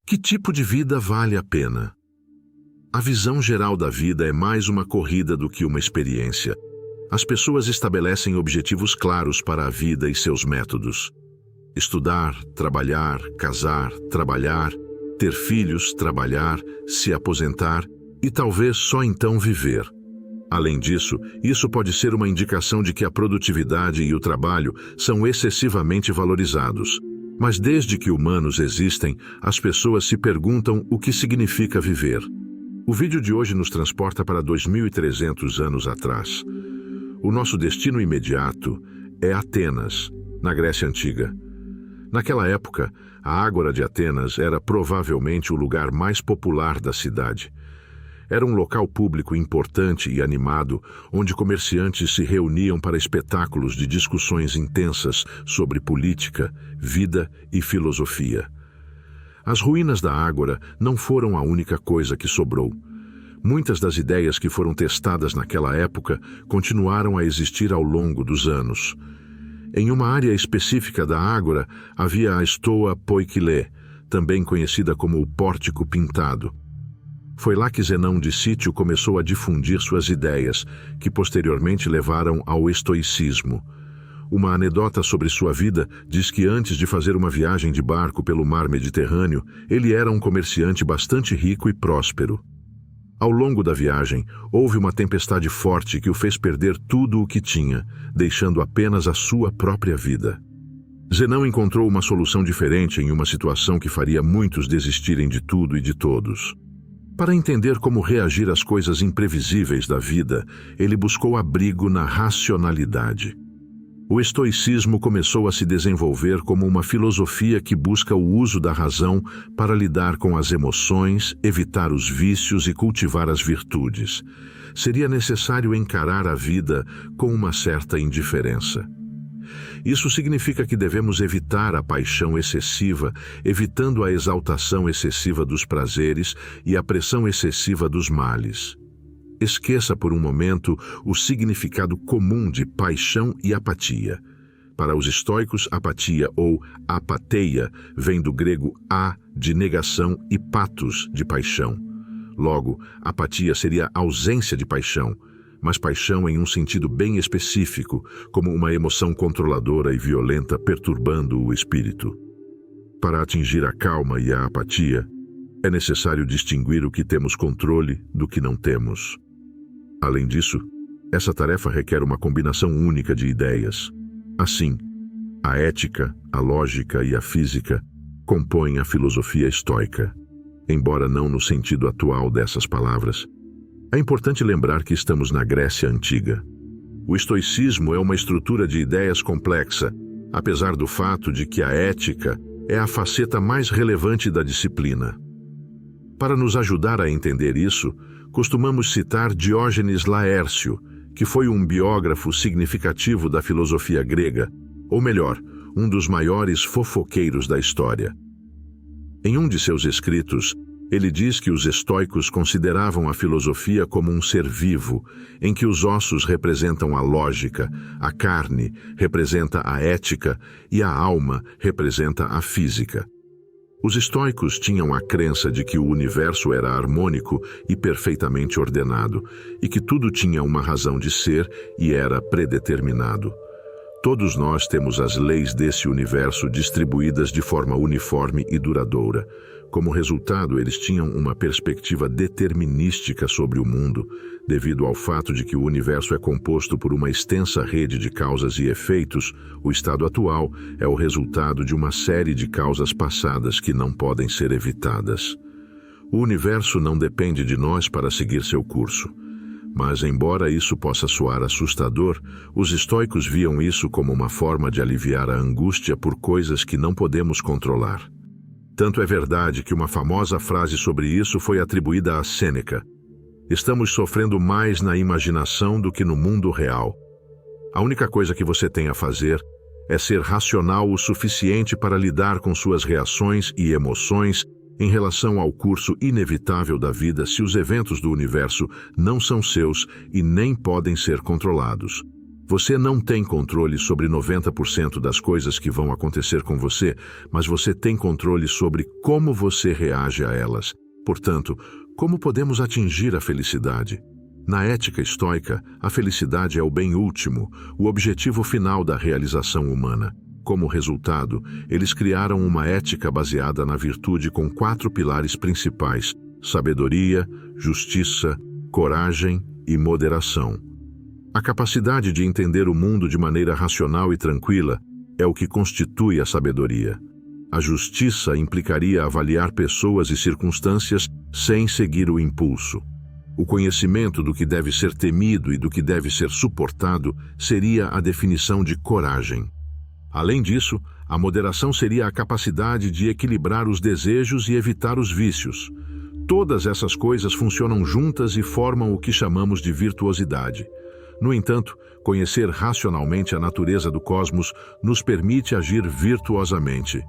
Que tipo de vida vale a pena? A visão geral da vida é mais uma corrida do que uma experiência. As pessoas estabelecem objetivos claros para a vida e seus métodos. Estudar, trabalhar, casar, trabalhar, ter filhos, trabalhar, se aposentar e talvez só então viver. Além disso, isso pode ser uma indicação de que a produtividade e o trabalho são excessivamente valorizados. Mas desde que humanos existem, as pessoas se perguntam o que significa viver. O vídeo de hoje nos transporta para 2300 anos atrás. O nosso destino imediato é Atenas, na Grécia Antiga. Naquela época, a Ágora de Atenas era provavelmente o lugar mais popular da cidade. Era um local público importante e animado, onde comerciantes se reuniam para espetáculos de discussões intensas sobre política, vida e filosofia. As ruínas da Ágora não foram a única coisa que sobrou. Muitas das ideias que foram testadas naquela época continuaram a existir ao longo dos anos. Em uma área específica da Ágora havia a Stoa Poikile, também conhecida como o Pórtico Pintado. Foi lá que Zenão de Cítio começou a difundir suas ideias, que posteriormente levaram ao estoicismo. Uma anedota sobre sua vida diz que antes de fazer uma viagem de barco pelo mar Mediterrâneo, ele era um comerciante bastante rico e próspero. Ao longo da viagem, houve uma tempestade forte que o fez perder tudo o que tinha, deixando apenas a sua própria vida. Zenão encontrou uma solução diferente em uma situação que faria muitos desistirem de tudo e de todos. Para entender como reagir às coisas imprevisíveis da vida, ele buscou abrigo na racionalidade. O estoicismo começou a se desenvolver como uma filosofia que busca o uso da razão para lidar com as emoções, evitar os vícios e cultivar as virtudes. Seria necessário encarar a vida com uma certa indiferença. Isso significa que devemos evitar a paixão excessiva, evitando a exaltação excessiva dos prazeres e a pressão excessiva dos males. Esqueça por um momento o significado comum de paixão e apatia. Para os estoicos, apatia ou apateia vem do grego a, de negação, e patos, de paixão. Logo, apatia seria ausência de paixão, mas paixão em um sentido bem específico, como uma emoção controladora e violenta perturbando o espírito. Para atingir a calma e a apatia, é necessário distinguir o que temos controle do que não temos. Além disso, essa tarefa requer uma combinação única de ideias. Assim, a ética, a lógica e a física compõem a filosofia estoica. Embora não no sentido atual dessas palavras, é importante lembrar que estamos na Grécia Antiga. O estoicismo é uma estrutura de ideias complexa, apesar do fato de que a ética é a faceta mais relevante da disciplina. Para nos ajudar a entender isso, costumamos citar Diógenes Laércio, que foi um biógrafo significativo da filosofia grega, ou melhor, um dos maiores fofoqueiros da história. Em um de seus escritos, ele diz que os estoicos consideravam a filosofia como um ser vivo, em que os ossos representam a lógica, a carne representa a ética e a alma representa a física. Os estoicos tinham a crença de que o universo era harmônico e perfeitamente ordenado, e que tudo tinha uma razão de ser e era predeterminado. Todos nós temos as leis desse universo distribuídas de forma uniforme e duradoura. Como resultado, eles tinham uma perspectiva determinística sobre o mundo, devido ao fato de que o universo é composto por uma extensa rede de causas e efeitos. O estado atual é o resultado de uma série de causas passadas que não podem ser evitadas. O universo não depende de nós para seguir seu curso. Mas, embora isso possa soar assustador, os estoicos viam isso como uma forma de aliviar a angústia por coisas que não podemos controlar. Tanto é verdade que uma famosa frase sobre isso foi atribuída a Sêneca: "Estamos sofrendo mais na imaginação do que no mundo real. A única coisa que você tem a fazer é ser racional o suficiente para lidar com suas reações e emoções em relação ao curso inevitável da vida se os eventos do universo não são seus e nem podem ser controlados. Você não tem controle sobre 90% das coisas que vão acontecer com você, mas você tem controle sobre como você reage a elas. Portanto, como podemos atingir a felicidade? Na ética estoica, a felicidade é o bem último, o objetivo final da realização humana. Como resultado, eles criaram uma ética baseada na virtude com 4 pilares principais: sabedoria, justiça, coragem e moderação. A capacidade de entender o mundo de maneira racional e tranquila é o que constitui a sabedoria. A justiça implicaria avaliar pessoas e circunstâncias sem seguir o impulso. O conhecimento do que deve ser temido e do que deve ser suportado seria a definição de coragem. Além disso, a moderação seria a capacidade de equilibrar os desejos e evitar os vícios. Todas essas coisas funcionam juntas e formam o que chamamos de virtuosidade. No entanto, conhecer racionalmente a natureza do cosmos nos permite agir virtuosamente.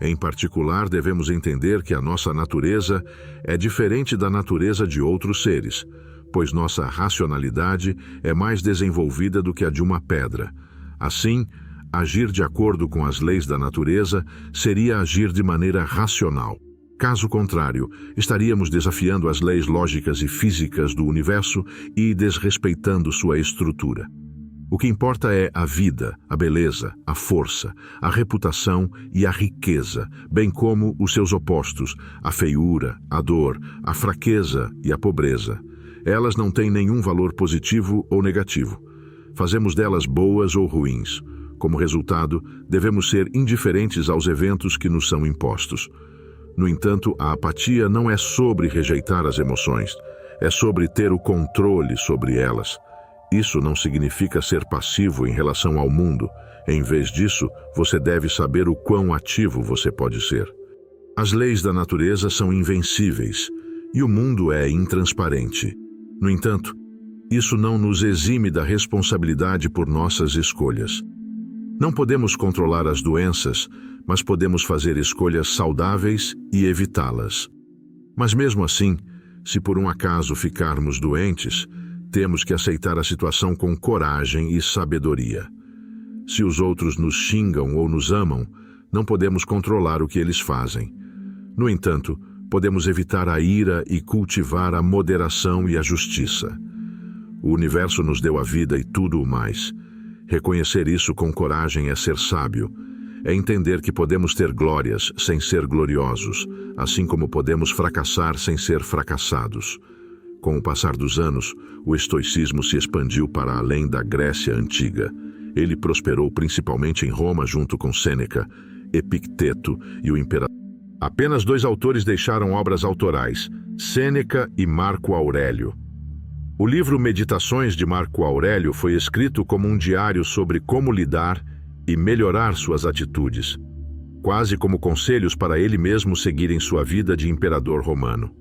Em particular, devemos entender que a nossa natureza é diferente da natureza de outros seres, pois nossa racionalidade é mais desenvolvida do que a de uma pedra. Assim, agir de acordo com as leis da natureza seria agir de maneira racional. Caso contrário, estaríamos desafiando as leis lógicas e físicas do universo e desrespeitando sua estrutura. O que importa é a vida, a beleza, a força, a reputação e a riqueza, bem como os seus opostos, a feiura, a dor, a fraqueza e a pobreza. Elas não têm nenhum valor positivo ou negativo. Fazemos delas boas ou ruins. Como resultado, devemos ser indiferentes aos eventos que nos são impostos. No entanto, a apatia não é sobre rejeitar as emoções, é sobre ter o controle sobre elas. Isso não significa ser passivo em relação ao mundo. Em vez disso, você deve saber o quão ativo você pode ser. As leis da natureza são invencíveis e o mundo é intransparente. No entanto, isso não nos exime da responsabilidade por nossas escolhas. Não podemos controlar as doenças, mas podemos fazer escolhas saudáveis e evitá-las. Mas mesmo assim, se por um acaso ficarmos doentes, temos que aceitar a situação com coragem e sabedoria. Se os outros nos xingam ou nos amam, não podemos controlar o que eles fazem. No entanto, podemos evitar a ira e cultivar a moderação e a justiça. O universo nos deu a vida e tudo o mais. Reconhecer isso com coragem é ser sábio. É entender que podemos ter glórias sem ser gloriosos, assim como podemos fracassar sem ser fracassados. Com o passar dos anos, o estoicismo se expandiu para além da Grécia Antiga. Ele prosperou principalmente em Roma junto com Sêneca, Epicteto e o imperador. Apenas 2 autores deixaram obras autorais, Sêneca e Marco Aurélio. O livro Meditações de Marco Aurélio foi escrito como um diário sobre como lidar e melhorar suas atitudes, quase como conselhos para ele mesmo seguir em sua vida de imperador romano.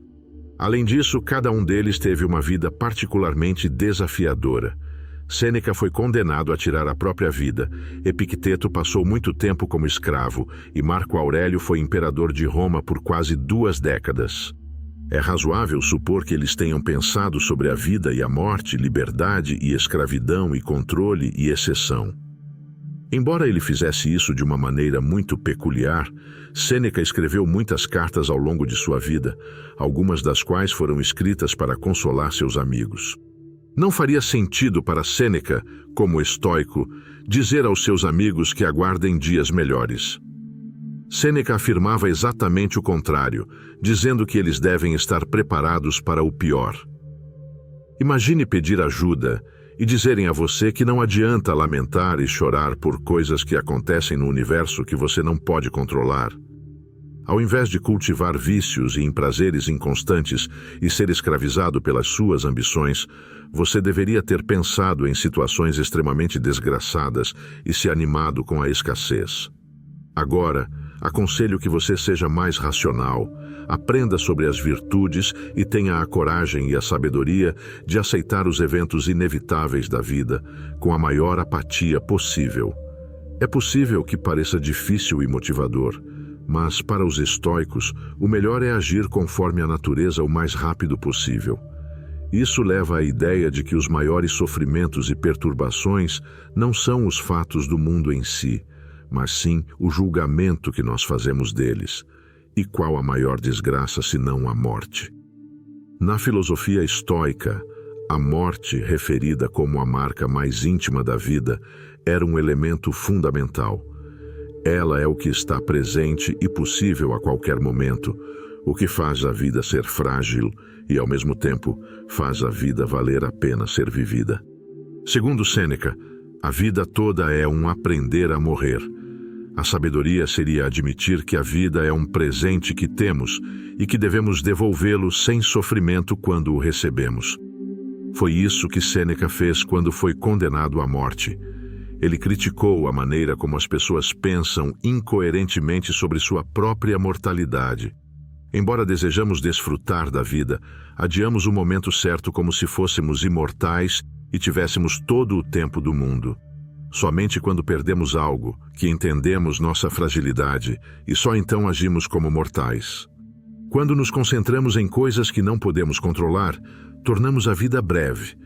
Além disso, cada um deles teve uma vida particularmente desafiadora. Sêneca foi condenado a tirar a própria vida, Epicteto passou muito tempo como escravo e Marco Aurélio foi imperador de Roma por quase 2 décadas. É razoável supor que eles tenham pensado sobre a vida e a morte, liberdade e escravidão e controle e exceção. Embora ele fizesse isso de uma maneira muito peculiar, Sêneca escreveu muitas cartas ao longo de sua vida, algumas das quais foram escritas para consolar seus amigos. Não faria sentido para Sêneca, como estoico, dizer aos seus amigos que aguardem dias melhores. Sêneca afirmava exatamente o contrário, dizendo que eles devem estar preparados para o pior. Imagine pedir ajuda e dizerem a você que não adianta lamentar e chorar por coisas que acontecem no universo que você não pode controlar. Ao invés de cultivar vícios e prazeres inconstantes e ser escravizado pelas suas ambições, você deveria ter pensado em situações extremamente desgraçadas e se animado com a escassez. Agora, aconselho que você seja mais racional, aprenda sobre as virtudes e tenha a coragem e a sabedoria de aceitar os eventos inevitáveis da vida com a maior apatia possível. É possível que pareça difícil e motivador, mas para os estoicos, o melhor é agir conforme a natureza o mais rápido possível. Isso leva à ideia de que os maiores sofrimentos e perturbações não são os fatos do mundo em si, mas sim o julgamento que nós fazemos deles. E qual a maior desgraça senão a morte? Na filosofia estoica, a morte, referida como a marca mais íntima da vida, era um elemento fundamental. Ela é o que está presente e possível a qualquer momento, o que faz a vida ser frágil e, ao mesmo tempo, faz a vida valer a pena ser vivida. Segundo Sêneca, a vida toda é um aprender a morrer. A sabedoria seria admitir que a vida é um presente que temos e que devemos devolvê-lo sem sofrimento quando o recebemos. Foi isso que Sêneca fez quando foi condenado à morte. Ele criticou a maneira como as pessoas pensam incoerentemente sobre sua própria mortalidade. Embora desejamos desfrutar da vida, adiamos o momento certo como se fôssemos imortais e tivéssemos todo o tempo do mundo. Somente quando perdemos algo, que entendemos nossa fragilidade, e só então agimos como mortais. Quando nos concentramos em coisas que não podemos controlar, tornamos a vida breve.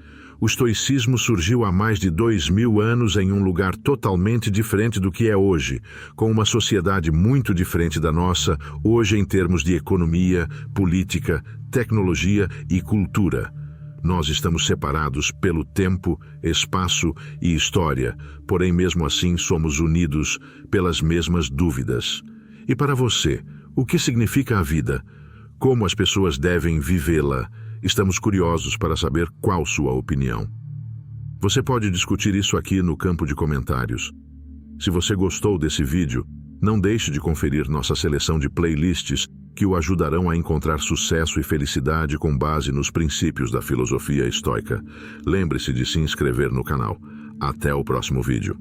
O estoicismo surgiu há mais de 2000 anos em um lugar totalmente diferente do que é hoje, com uma sociedade muito diferente da nossa, hoje em termos de economia, política, tecnologia e cultura. Nós estamos separados pelo tempo, espaço e história, porém mesmo assim somos unidos pelas mesmas dúvidas. E para você, o que significa a vida? Como as pessoas devem vivê-la? Estamos curiosos para saber qual sua opinião. Você pode discutir isso aqui no campo de comentários. Se você gostou desse vídeo, não deixe de conferir nossa seleção de playlists que o ajudarão a encontrar sucesso e felicidade com base nos princípios da filosofia estoica. Lembre-se de se inscrever no canal. Até o próximo vídeo.